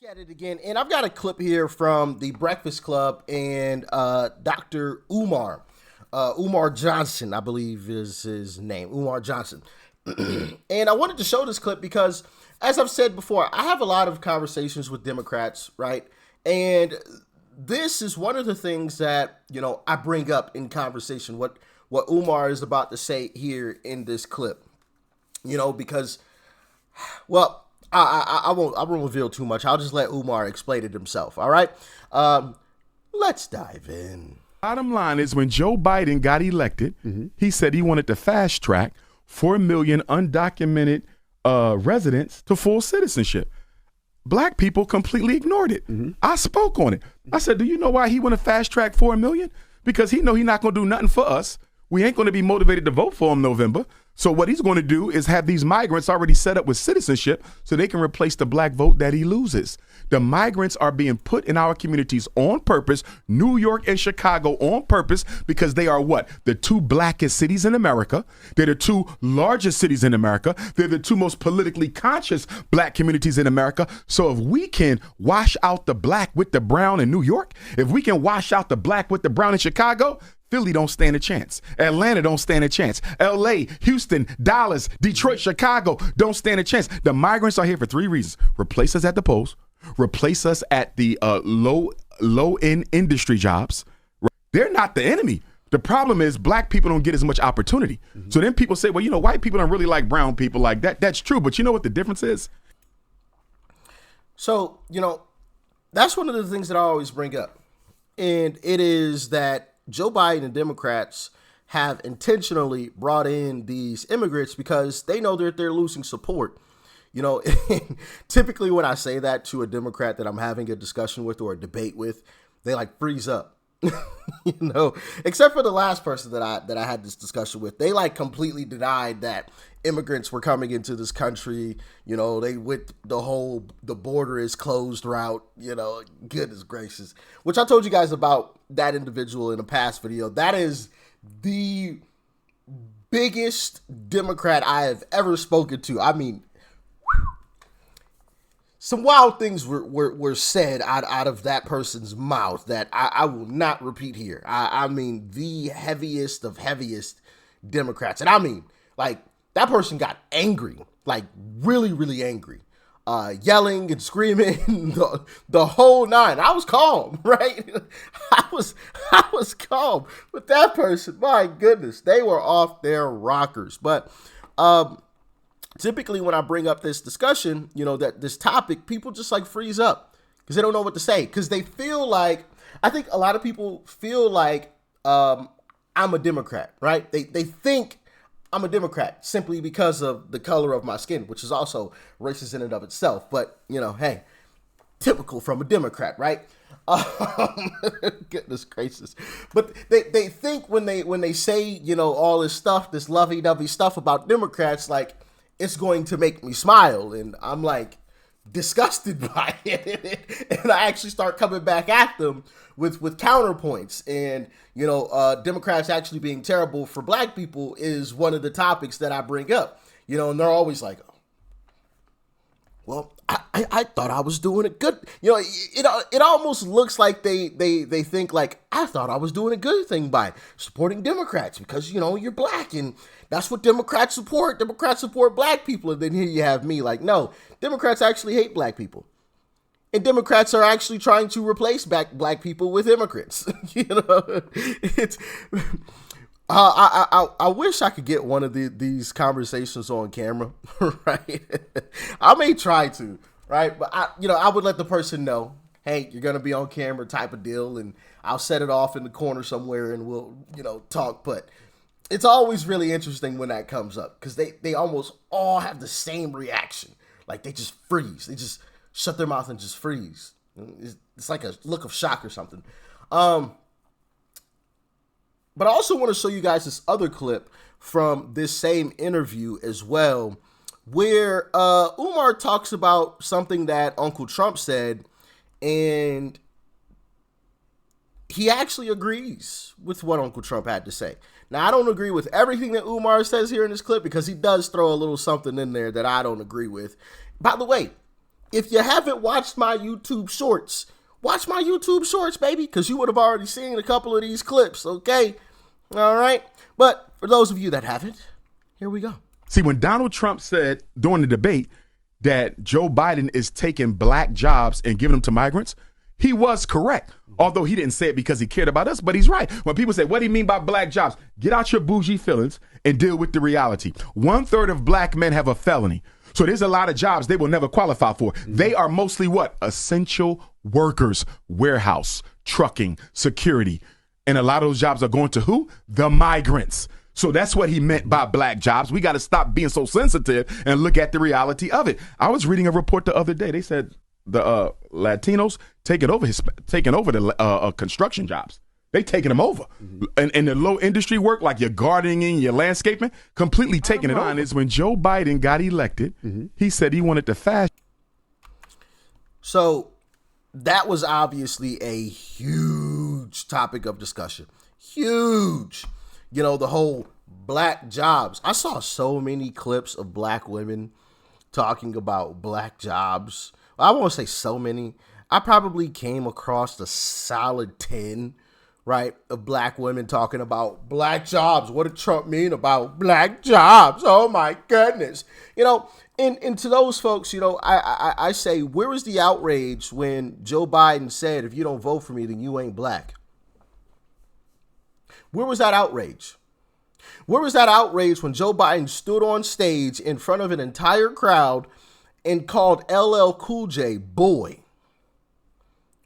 At it again, and I've got a clip here from the Breakfast Club and Dr. Umar Johnson, I believe is his name, Umar Johnson. And I wanted to show this clip because, as I've said before, I have a lot of conversations with Democrats, right? And this is one of the things that, I bring up in conversation, what Umar is about to say here in this clip, because, well, I won't reveal too much. I'll just let Umar explain it himself. All right. Let's dive in. Bottom line is when Joe Biden got elected, he said he wanted to fast track 4 million undocumented residents to full citizenship. Black people completely ignored it. I spoke on it. I said, do you know why he want to fast track 4 million? Because he know he's not going to do nothing for us. We ain't going to be motivated to vote for him November. So what he's going to do is have these migrants already set up with citizenship so they can replace the black vote that he loses. The migrants are being put in our communities on purpose, New York and Chicago on purpose, because they are what? The two blackest cities in America. They're the two largest cities in America. They're the two most politically conscious black communities in America. So if we can wash out the black with the brown in New York, if we can wash out the black with the brown in Chicago, Philly don't stand a chance. Atlanta don't stand a chance. LA, Houston, Dallas, Detroit, Chicago don't stand a chance. The migrants are here for 3 reasons. Replace us at the polls, replace us at the low-end industry jobs. They're not the enemy. The problem is black people don't get as much opportunity. So then people say, well, white people don't really like brown people like that. That's true. But you know what the difference is? So, that's one of the things that I always bring up. And it is that Joe Biden and Democrats have intentionally brought in these immigrants because they know that they're losing support. Typically when I say that to a Democrat that I'm having a discussion with or a debate with, they freeze up. Except for the last person that I had this discussion with. They completely denied that immigrants were coming into this country. They went the border is closed route, goodness gracious, which I told you guys about that individual in a past video. That is the biggest Democrat I have ever spoken to. I mean, some wild things were said out of that person's mouth that I will not repeat here. I mean, the heaviest of heaviest Democrats. And I mean, that person got angry, really, really angry, yelling and screaming, the whole nine. I was calm, right? I was calm. But that person, my goodness, they were off their rockers. But, typically when I bring up this discussion, that this topic, people just freeze up because they don't know what to say. Because they feel I think a lot of people feel I'm a Democrat, right? They think I'm a Democrat simply because of the color of my skin, which is also racist in and of itself. But, hey, typical from a Democrat, right? Goodness gracious. But they think when they say, all this stuff, this lovey-dovey stuff about Democrats, it's going to make me smile. And I'm disgusted by it. And I actually start coming back at them with counterpoints. And, Democrats actually being terrible for black people is one of the topics that I bring up, and they're always like, oh, well, I thought I was doing it good. It almost looks like they think I thought I was doing a good thing by supporting Democrats because, you're black and that's what Democrats support. Democrats support black people. And then here you have me no, Democrats actually hate black people. And Democrats are actually trying to replace black people with immigrants. It's I wish I could get one of these conversations on camera, right? I may try to, right? But I would let the person know, hey, you're gonna be on camera type of deal, and I'll set it off in the corner somewhere, and we'll talk. But it's always really interesting when that comes up because they almost all have the same reaction. They just freeze. They just shut their mouth and just freeze. It's like a look of shock or something. But I also want to show you guys this other clip from this same interview as well, where Umar talks about something that Uncle Trump said, and he actually agrees with what Uncle Trump had to say. Now, I don't agree with everything that Umar says here in this clip because he does throw a little something in there that I don't agree with. By the way, If you haven't watched my YouTube shorts, watch my YouTube shorts, baby, because you would have already seen a couple of these clips, okay? All right? But for those of you that haven't, here we go. See, when Donald Trump said during the debate that Joe Biden is taking black jobs and giving them to migrants, he was correct. Although he didn't say it because he cared about us, but he's right. When people say, what do you mean by black jobs? Get out your bougie feelings and deal with the reality. 1/3 of black men have a felony. So there's a lot of jobs they will never qualify for. They are mostly what? Essential workers, warehouse, trucking, security. And a lot of those jobs are going to who? The migrants. So that's what he meant by black jobs. We got to stop being so sensitive and look at the reality of it. I was reading a report the other day. They said the Latinos taking over the construction jobs. They taking them over. And the low industry work, like your gardening, your landscaping, completely taking it on. Is when Joe Biden got elected, he said he wanted to fast. So that was obviously a huge topic of discussion. Huge. You know, the whole black jobs. I saw so many clips of black women talking about black jobs. I won't say so many. I probably came across a solid 10, right, of black women talking about black jobs. What did Trump mean about black jobs? Oh, my goodness. You know, and to those folks, you know, I say, where was the outrage when Joe Biden said, if you don't vote for me, then you ain't black? Where was that outrage? Where was that outrage when Joe Biden stood on stage in front of an entire crowd and called LL Cool J boy?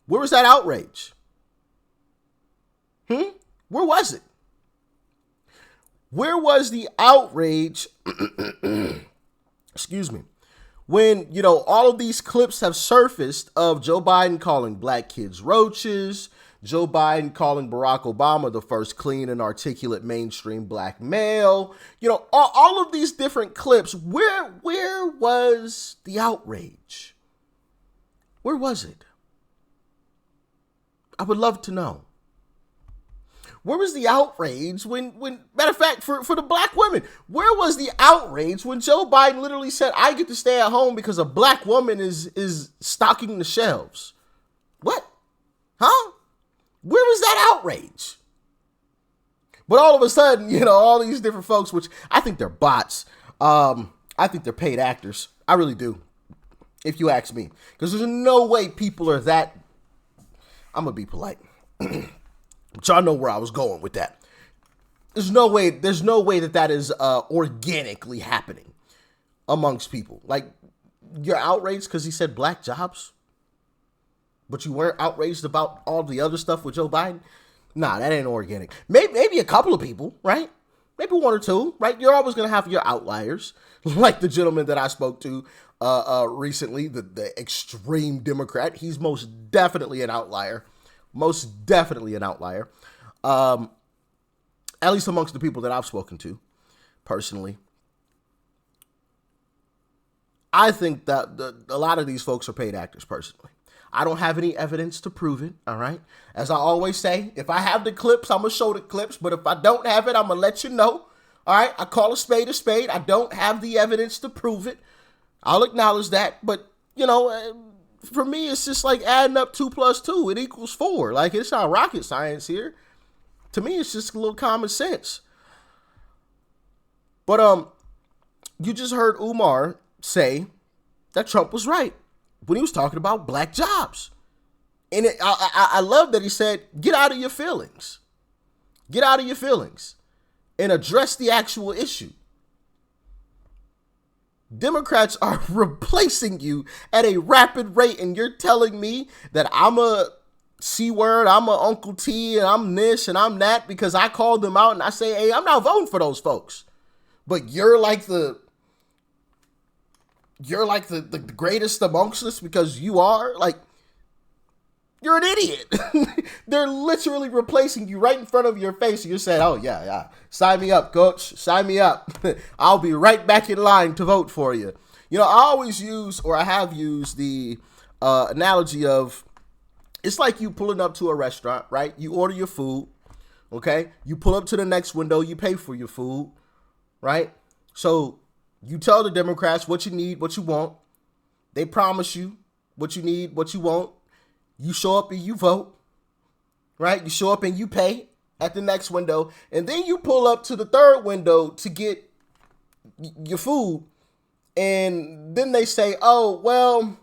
Where was that outrage? Where was it? Where was the outrage? Excuse me. When, you know, all of these clips have surfaced of Joe Biden calling black kids roaches, Joe Biden calling Barack Obama the first clean and articulate mainstream black male. You know, all of these different clips. Where was the outrage? Where was it? I would love to know. Where was the outrage when matter of fact, for the black women, where was the outrage when Joe Biden literally said, I get to stay at home because a black woman is stocking the shelves? What? Huh? Where was that outrage? But all of a sudden, you know, all these different folks, which I think they're bots. I think they're paid actors. I really do. If you ask me. Because there's no way people are that. I'm going to be polite. But y'all know where I was going with that. There's no way that is organically happening amongst people. Like, you're outraged because he said black jobs? But you weren't outraged about all the other stuff with Joe Biden? Nah, that ain't organic. Maybe a couple of people, right? Maybe one or two, right? You're always going to have your outliers, like the gentleman that I spoke to recently, the extreme Democrat. He's most definitely an outlier. Most definitely an outlier. At least amongst the people that I've spoken to, personally. I think that a lot of these folks are paid actors, personally. I don't have any evidence to prove it, all right? As I always say, if I have the clips, I'm going to show the clips. But if I don't have it, I'm going to let you know, all right? I call a spade a spade. I don't have the evidence to prove it. I'll acknowledge that. But, you know, for me, it's just like adding up 2 + 2. It equals 4. Like, it's not rocket science here. To me, it's just a little common sense. But you just heard Umar say that Trump was right when he was talking about black jobs. And I love that he said, get out of your feelings. Get out of your feelings and address the actual issue. Democrats are replacing you at a rapid rate, and you're telling me that I'm a C-word, I'm a Uncle T, and I'm this and I'm that because I called them out and I say, hey, I'm not voting for those folks. But you're like the greatest amongst us because you are? Like, you're an idiot. They're literally replacing you right in front of your face. And you're saying, oh, yeah. Sign me up, coach. Sign me up. I'll be right back in line to vote for you. You know, I always use, or I have used the analogy of, it's like you pulling up to a restaurant, right? You order your food, okay? You pull up to the next window. You pay for your food, right? So you tell the Democrats what you need, what you want. They promise you what you need, what you want. You show up and you vote, right? You show up and you pay at the next window. And then you pull up to the third window to get your food. And then they say, oh, well,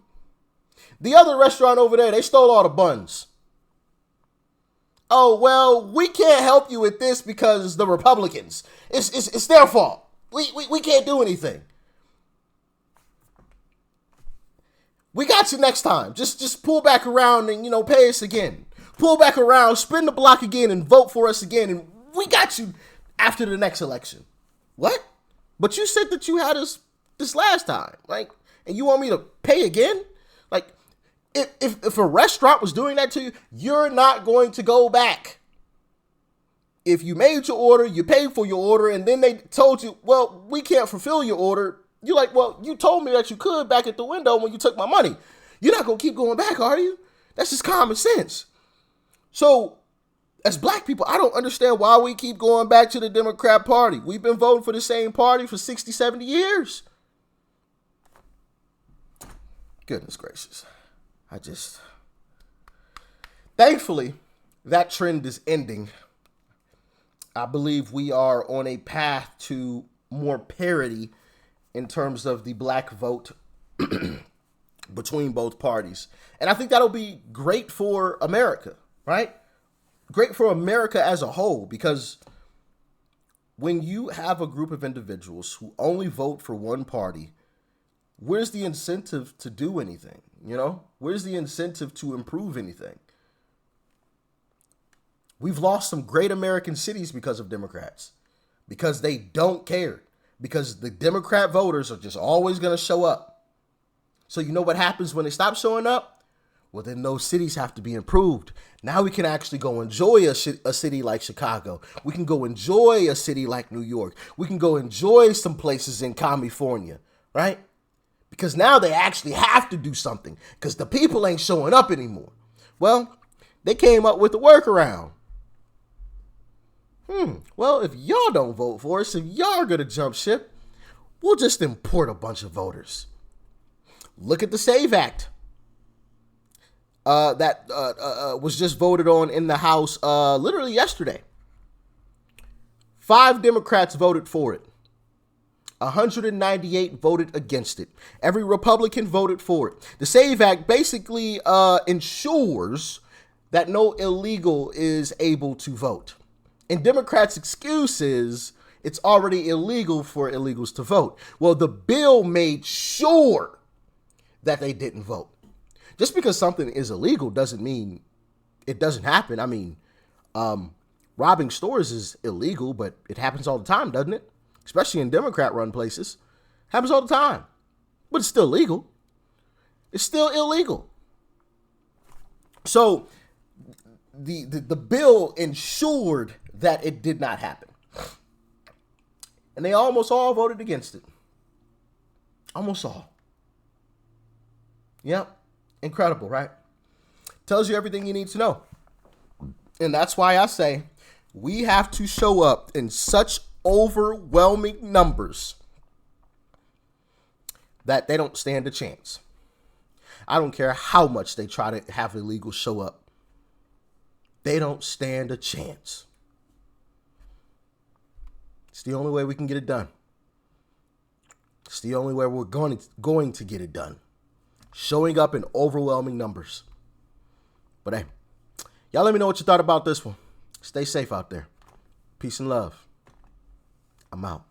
the other restaurant over there, they stole all the buns. Oh, well, we can't help you with this because the Republicans. It's their fault. We can't do anything. We got you next time. Just pull back around and, pay us again. Pull back around, spin the block again, and vote for us again. And we got you after the next election. What? But you said that you had us this last time. And you want me to pay again? If a restaurant was doing that to you, you're not going to go back. If you made your order, you paid for your order, and then they told you, well, we can't fulfill your order. You're like, well, you told me that you could back at the window when you took my money. You're not going to keep going back, are you? That's just common sense. So, as black people, I don't understand why we keep going back to the Democrat Party. We've been voting for the same party for 60, 70 years. Goodness gracious. Thankfully, that trend is ending. I believe we are on a path to more parity in terms of the black vote between both parties. And I think that'll be great for America, right? Great for America as a whole, because when you have a group of individuals who only vote for one party, where's the incentive to do anything? Where's the incentive to improve anything? We've lost some great American cities because of Democrats, because they don't care, because the Democrat voters are just always going to show up. So you know what happens when they stop showing up? Well, then those cities have to be improved. Now we can actually go enjoy a city like Chicago. We can go enjoy a city like New York. We can go enjoy some places in California, right? Because now they actually have to do something because the people ain't showing up anymore. Well, they came up with a workaround. Well, if y'all don't vote for us, if y'all are going to jump ship, we'll just import a bunch of voters. Look at the SAVE Act that was just voted on in the House literally yesterday. 5 Democrats voted for it. 198 voted against it. Every Republican voted for it. The SAVE Act basically ensures that no illegal is able to vote. And Democrats' excuse is it's already illegal for illegals to vote. Well, the bill made sure that they didn't vote. Just because something is illegal doesn't mean it doesn't happen. I mean, robbing stores is illegal, but it happens all the time, doesn't it? Especially in Democrat-run places. Happens all the time. But it's still legal. It's still illegal. So the bill ensured that it did not happen. And they almost all voted against it. Almost all. Yep. Incredible, right? Tells you everything you need to know. And that's why I say we have to show up in such overwhelming numbers that they don't stand a chance. I don't care how much they try to have illegals show up. They don't stand a chance. It's the only way we can get it done. It's the only way we're going to get it done. Showing up in overwhelming numbers. But hey, y'all let me know what you thought about this one. Stay safe out there. Peace and love. I'm out.